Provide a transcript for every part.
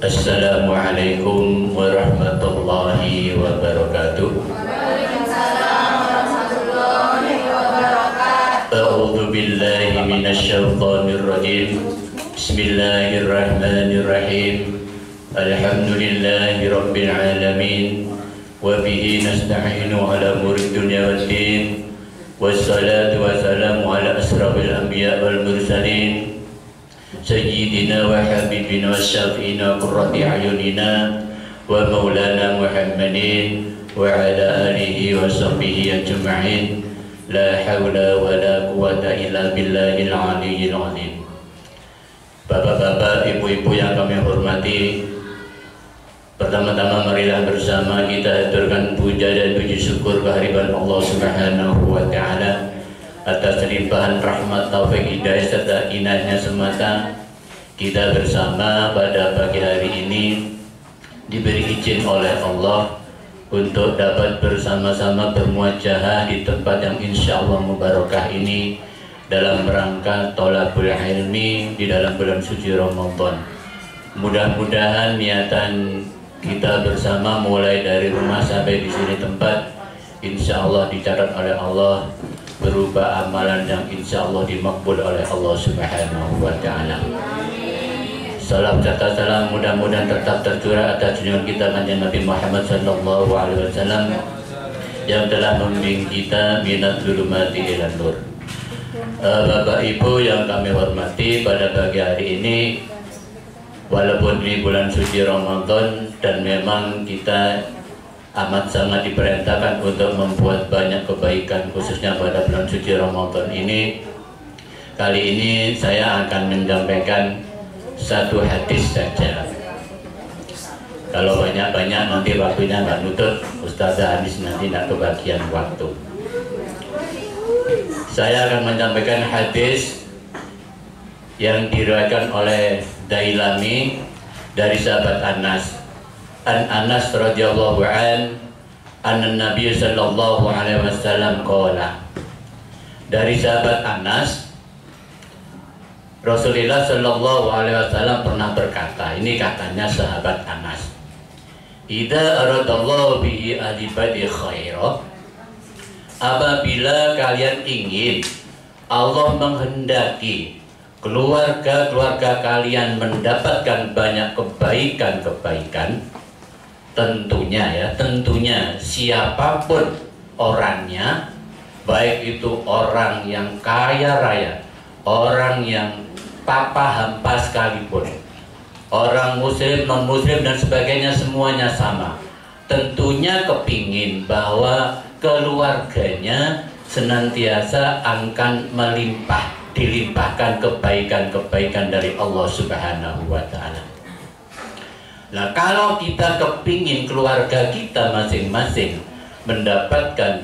Assalamualaikum warahmatullahi wabarakatuh. Waalaikumsalam warahmatullahi wabarakatuh. A'udzu billahi minasyaitonir rajim. Bismillahirrahmanirrahim. Alhamdulillahi rabbil alamin. Wa bihi nasta'inu ala umuri dunya waddin. Wassalatu wassalamu ala asrafil anbiya wal mursalin. Sayyidina wa habibina wa syafi'ina qurrati a'yunina wa maulana Muhammadin wa ala alihi wa sahbihi ajma'in. La hawla wa la quwata illa billahil aliyyil azim. Bapak-bapak, ibu-ibu yang kami hormati, pertama-tama marilah bersama kita haturkan puja dan puji syukur kehadiran Allah Subhanahu wa taala atas limpahan rahmat, taufik, hidayah serta inayahnya semata. Kita bersama pada pagi hari ini diberi izin oleh Allah untuk dapat bersama-sama bermuajahah di tempat yang insya Allah mubarakah ini dalam rangka thalabul ilmi di dalam bulan suci Ramadan. Mudah-mudahan niatan kita bersama mulai dari rumah sampai di sini tempat insya Allah dicatat oleh Allah berupa amalan yang insya Allah dimakbul oleh Allah Subhanahu wa taala. Salam serta salam mudah-mudahan tetap tercurah atas junjungan kita kanjeng Nabi Muhammad sallallahu alaihi wasallam yang telah membimbing kita minat zulumati ila nur. Bapak Ibu yang kami hormati, pada pagi hari ini walaupun ini bulan suci Ramadan dan memang kita amat sangat diperintahkan untuk membuat banyak kebaikan khususnya pada bulan suci Ramadan ini, kali ini saya akan menyampaikan satu hadis saja. Kalau banyak-banyak nanti waktunya nggak nutut, Ustazah Anis nanti tidak kebagian waktu. Saya akan menyampaikan hadis yang diriwayatkan oleh Dailami dari sahabat Anas. An Anas radhiyallahu an Nabi sallallahu alaihi wasallam qala. Dari sahabat Anas, Rasulullah sallallahu alaihi wasallam pernah berkata, ini katanya sahabat Anas, idza aradallahu bihi ahli badi khaira, apabila kalian ingin Allah menghendaki keluarga-keluarga kalian mendapatkan banyak kebaikan-kebaikan, tentunya siapapun orangnya, baik itu orang yang kaya raya, orang yang papa hampa sekalipun, orang muslim, non muslim dan sebagainya, semuanya sama, tentunya kepingin bahwa keluarganya senantiasa akan dilimpahkan kebaikan-kebaikan dari Allah Subhanahu wa taala. Nah, kalau kita kepingin keluarga kita masing-masing mendapatkan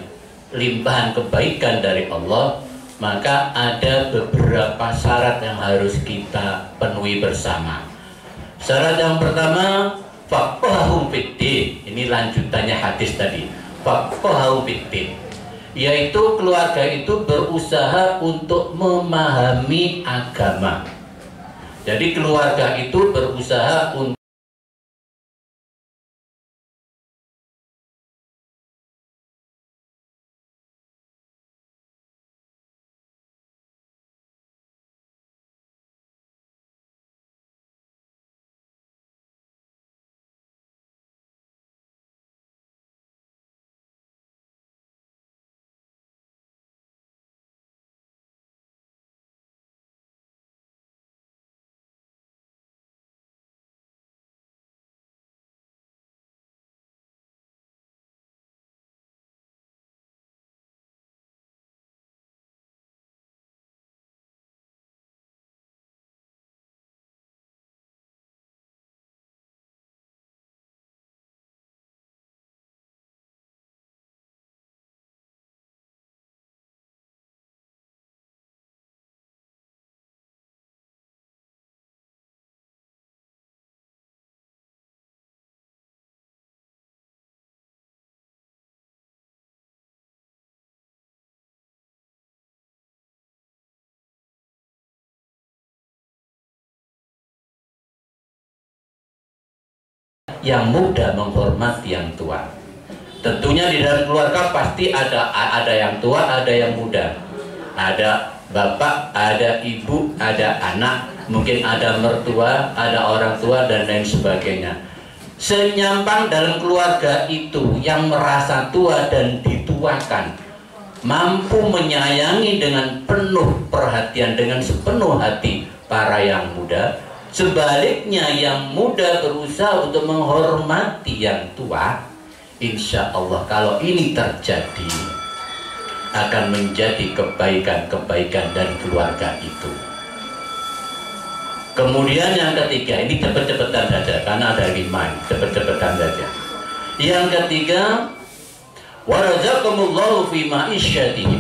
limpahan kebaikan dari Allah, maka ada beberapa syarat yang harus kita penuhi bersama. Syarat yang pertama, faqahu fiddin. Ini lanjutannya hadis tadi. Faqahu fiddin, yaitu keluarga itu berusaha untuk memahami agama. Jadi keluarga itu berusaha untuk yang muda menghormati yang tua. Tentunya di dalam keluarga pasti ada yang tua, ada yang muda. Ada bapak, ada ibu, ada anak, mungkin ada mertua, ada orang tua dan lain sebagainya. Senyampang dalam keluarga itu yang merasa tua dan dituakan, mampu menyayangi dengan penuh perhatian, dengan sepenuh hati para yang muda. Sebaliknya yang muda berusaha untuk menghormati yang tua. Insya Allah kalau ini terjadi akan menjadi kebaikan-kebaikan dari keluarga itu. Kemudian yang ketiga, ini cepet-cepetan saja karena ada 5, cepet-cepetan saja. Yang ketiga, warazaqakumullahu fi ma'isyatihim,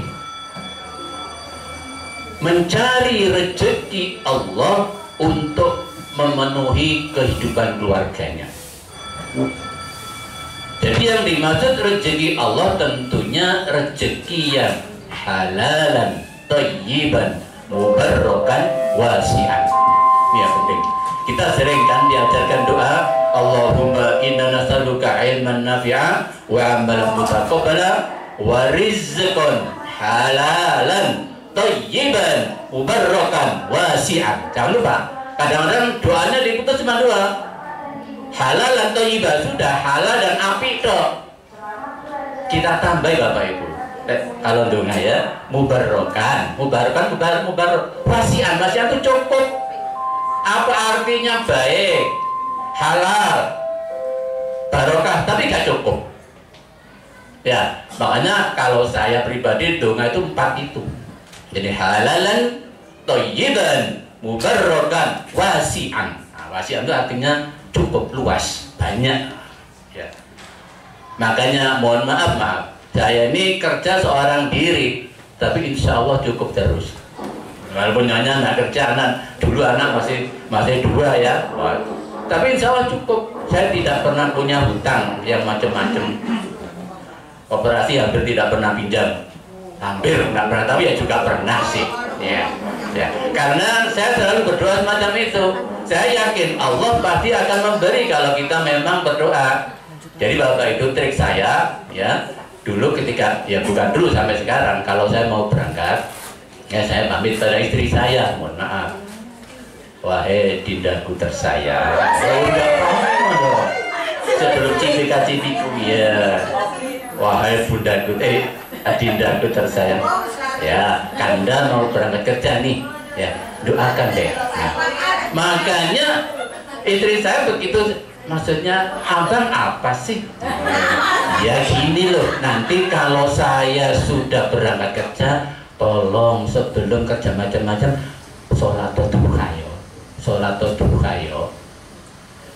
mencari rezeki Allah untuk memenuhi kehidupan keluarganya. Jadi yang dimaksud rezeki Allah tentunya rezeki yang halalan, thayyiban, mubarrakan, wasi'an. Ini yang penting. Kita sering kan diajarkan doa, Allahumma inna nas'aluka ilman nafi'a wa amalan mutaqabbala wa rizqan halalan thayyiban mubarrakan wasi'an. Jangan lupa, kadang-kadang doanya diputus cuma dua. Halal dan thayyibah, sudah halal dan api toh. Kita tambah Bapak Ibu. Kalau doa ya, mubarrokan, wasian itu cukup. Apa artinya baik, halal, barokah, tapi gak cukup. Ya, makanya kalau saya pribadi doa itu 4 itu. Jadi halalan, thayyiban, mubarrokan, wasian. Nah, wasian itu artinya cukup luas, banyak ya. Makanya mohon maaf, saya ini kerja seorang diri, tapi insya Allah cukup terus. Walaupun hanya anak kerja, dulu anak masih 2 ya, tapi insya Allah cukup. Saya tidak pernah punya hutang yang macam-macam. Operasi hampir tidak pernah pinjam, hampir nggak pernah, tapi ya juga pernah sih ya. Karena saya selalu berdoa semacam itu. Saya yakin Allah pasti akan memberi kalau kita memang berdoa. Jadi Bapak itu trik saya ya, dulu ketika, ya bukan dulu sampai sekarang, kalau saya mau berangkat ya saya pamit pada istri saya, mohon maaf, wahai dindaku tersayang, sebelum cipika-cipiku ya, wahai bundaku, dindaku tersayang ya, Kanda mau berangkat kerja nih ya, doakan deh. Nah, makanya istri saya begitu, maksudnya abang apa sih? Ya gini loh, nanti kalau saya sudah berangkat kerja, tolong sebelum kerja macam-macam sholat duha yo.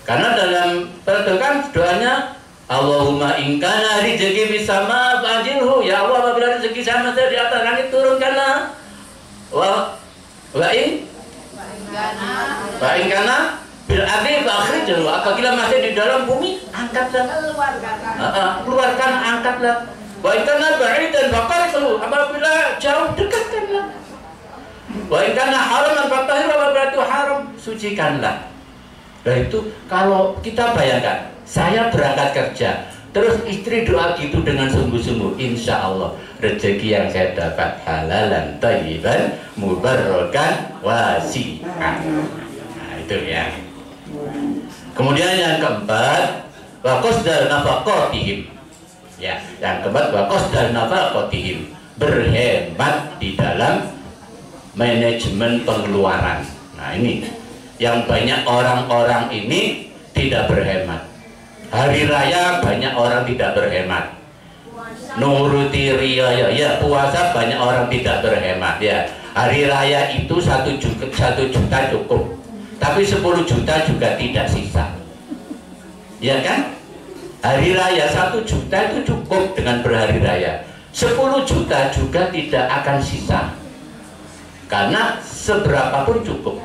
Karena dalam perdoaan doanya Allahumma ingkana rezeki bisama fajilhu, ya Allah apabila rezeki sama saya di atas langit turunkanlah. Wa ingkana bil ardi fakhrijhu, apabila masih di dalam bumi angkatlah, keluarkan, angkatlah. Wa ingkana ba'idan faqaribhu, apabila jauh dekatkanlah. Wa ingkana haraman fatahhir, apabila itu haram sucikanlah. Nah itu kalau kita bayangkan, saya berangkat kerja, terus istri doa gitu dengan sungguh-sungguh, insya Allah rezeki yang saya dapat halalan thayyiban mubarrakan wasi'an. Nah itu ya. Kemudian yang keempat, wa qasdal nafaqatihim. Ya, yang keempat wa qasdal nafaqatihim, berhemat di dalam manajemen pengeluaran. Nah ini yang banyak orang-orang ini tidak berhemat. Hari raya banyak orang tidak berhemat. Nuruti riya ya, puasa banyak orang tidak berhemat ya. Hari raya itu 1 juta cukup, tapi 10 juta juga tidak sisa. Ya kan? Hari raya 1 juta itu cukup dengan berhari raya. 10 juta juga tidak akan sisa. Karena seberapapun cukup.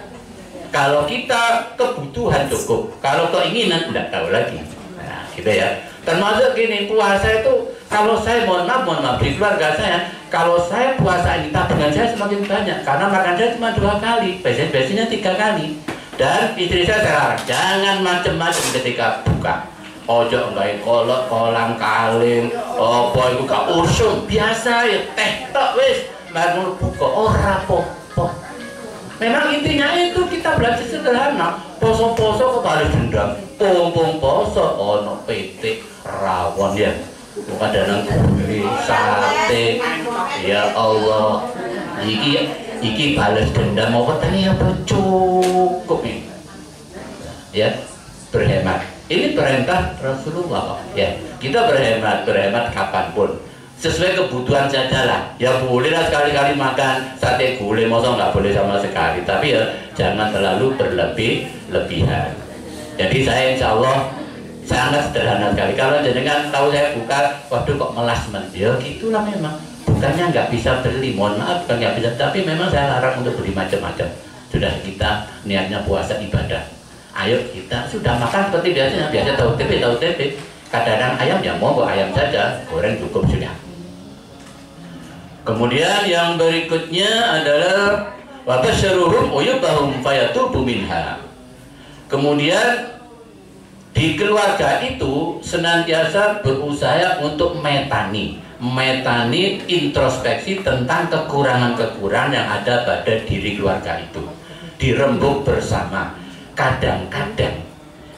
Kalau kita kebutuhan cukup, kalau keinginan tidak tahu lagi. Nah, gitu ya. Termasuk gini, puasa itu kalau saya mohon maaf di keluarga saya, kalau saya puasa ini tabungan saya semakin banyak karena makan saya cuma 2 kali, biasanya 3 kali. Dan istri saya larang, jangan macam-macam ketika buka. Ojo nggak kolok, kolang kaling, apa itu gak usum biasa ya teh tok wis, baru buka ora popo. Memang intinya itu kita belajar sederhana. Poso-poso kok balas dendam, pom poso ono petik rawon ya. Bukan danang gulai, sate, ya Allah, iki balas dendam mau petani apa cukup nih, ya berhemat. Ini perintah Rasulullah, ya kita berhemat kapanpun, sesuai kebutuhan saja lah. Ya bolehlah sekali-kali makan sate gulai, masa nggak boleh sama sekali, tapi ya jangan terlalu berlebihan. Jadi saya insya Allah sangat sederhana sekali. Kalau jenengan tahu saya buka, waduh kok melas ya gitulah memang. Bukannya nggak bisa beli, mohon maaf bukan nggak bisa, tapi memang saya larang untuk beli macam-macam. Sudah kita niatnya puasa ibadah. Ayo kita sudah makan seperti biasanya, biasa tahu tempe. Kadang-kadang ayam ya mau ayam saja, goreng cukup sudah. Kemudian yang berikutnya adalah wabasyaruhum uyubahum fayatubu minha. Kemudian di keluarga itu senantiasa berusaha untuk metani introspeksi tentang kekurangan-kekurangan yang ada pada diri keluarga itu, dirembuk bersama. Kadang-kadang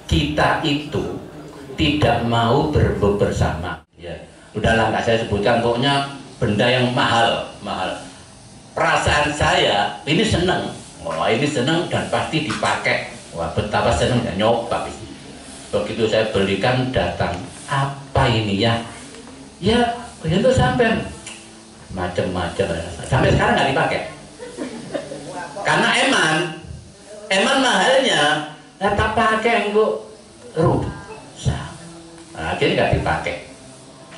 kita itu tidak mau berembuk bersama, ya udahlah nggak saya sebutkan, pokoknya benda yang mahal. Perasaan saya ini seneng, ini seneng dan pasti dipakai, wah betapa senengnya nyoba. Begitu saya belikan datang, apa ini ya? Ya, itu sampai macam-macam. Sampai sekarang nggak dipakai. Karena eman mahalnya, tak pakai engkau rusak. Nah, akhirnya nggak dipakai.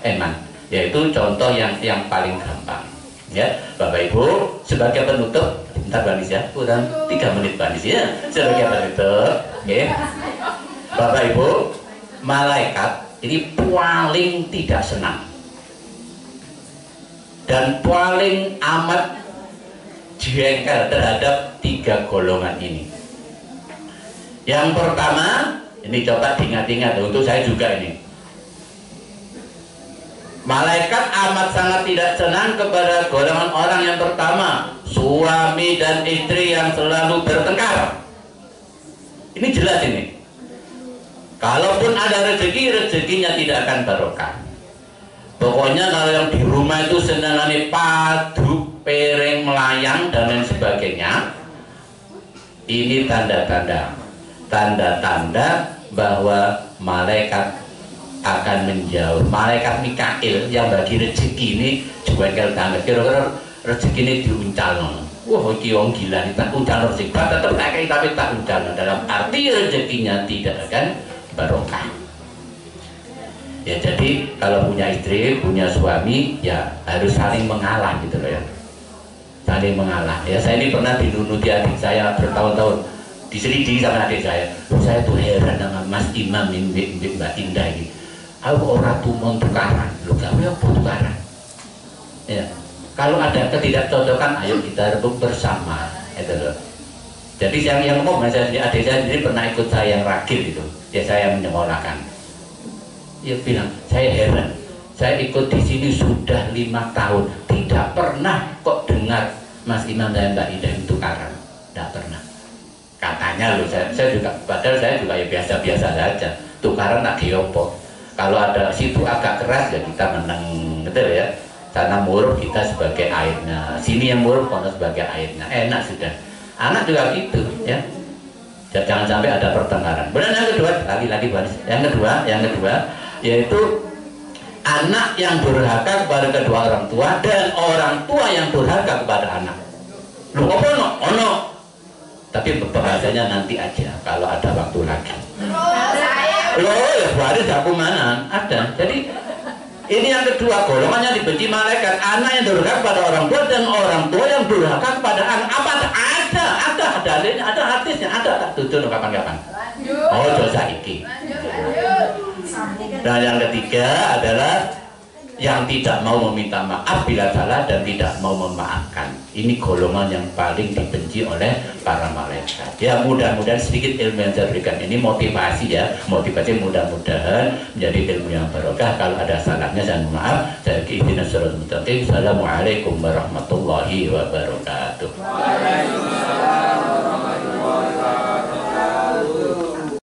Eman, yaitu contoh yang paling gampang. Ya, Bapak Ibu, sebagai penutup, bentar Banis ya, kurang 3 menit Banis ya, sebagai penutup, ya. Bapak Ibu, malaikat ini paling tidak senang dan paling amat jengkel terhadap 3 golongan ini. Yang pertama, ini coba diingat-ingat untuk saya juga ini. Malaikat amat sangat tidak senang kepada golongan orang yang pertama, suami dan istri yang selalu bertengkar. Ini jelas ini. Kalaupun ada rezeki, rezekinya tidak akan barokah. Pokoknya kalau yang di rumah itu senangannya padu, piring, melayang dan lain sebagainya, ini tanda-tanda bahwa malaikat akan menjauh. Malaikat Mikail yang bagi rezeki ini jengkel banget. Kira-kira rezeki ini diuncal. Wah, iki wong gila nih, tak uncal rezeki. Tetap tak tapi tak uncal. Dalam arti rezekinya tidak akan barokah. Ya jadi kalau punya istri, punya suami, ya harus saling mengalah gitu loh ya. Saling mengalah. Ya saya ini pernah dinunuti adik saya bertahun-tahun, diselidiki sama adik saya. Saya tuh heran sama Mas Imam Mbak Indah ini. Aku orang tumon tukaran, lu gak apa tukaran. Ya. Kalau ada ketidakcocokan, ayo kita rebut bersama, itu loh. Jadi yang ngomong, adik saya sendiri pernah ikut saya yang ragil gitu. Ya saya menyekolahkan. Dia bilang, saya heran. Saya ikut di sini sudah 5 tahun, tidak pernah kok dengar Mas Imam dan Mbak Ida itu tukaran, tidak pernah. Katanya loh, saya juga, padahal saya juga ya biasa-biasa saja. Tukaran tak diopo. Kalau ada situ agak keras ya kita menang, betul ya. Sana muruk kita sebagai airnya, sini yang muruk kono sebagai airnya. Enak sudah. Anak juga gitu ya. Jangan sampai ada pertengkaran. Kemudian yang kedua, lagi-lagi yang kedua yaitu anak yang durhaka kepada kedua orang tua dan orang tua yang durhaka kepada anak. Lu apa ono? Tapi bahasanya nanti aja kalau ada waktu lagi. Loh, ya waris aku mana? Ada. Jadi ini yang kedua, golongannya dibenci malaikat, anak yang durhaka kepada orang tua dan orang tua yang durhaka kepada anak. Apa ada dalilnya, ada hadisnya, ada tak tujuh kapan-kapan. Oh, dosa iki. Dan yang ketiga adalah yang tidak mau meminta maaf bila salah dan tidak mau memaafkan. ini golongan yang paling dibenci oleh para malaikat. Ya mudah-mudahan sedikit ilmu yang saya berikan ini motivasi ya, motivasi mudah-mudahan menjadi ilmu yang barokah. Kalau ada salahnya saya maaf. Saya ihdinas siratal mustaqim. Assalamualaikum warahmatullahi wabarakatuh.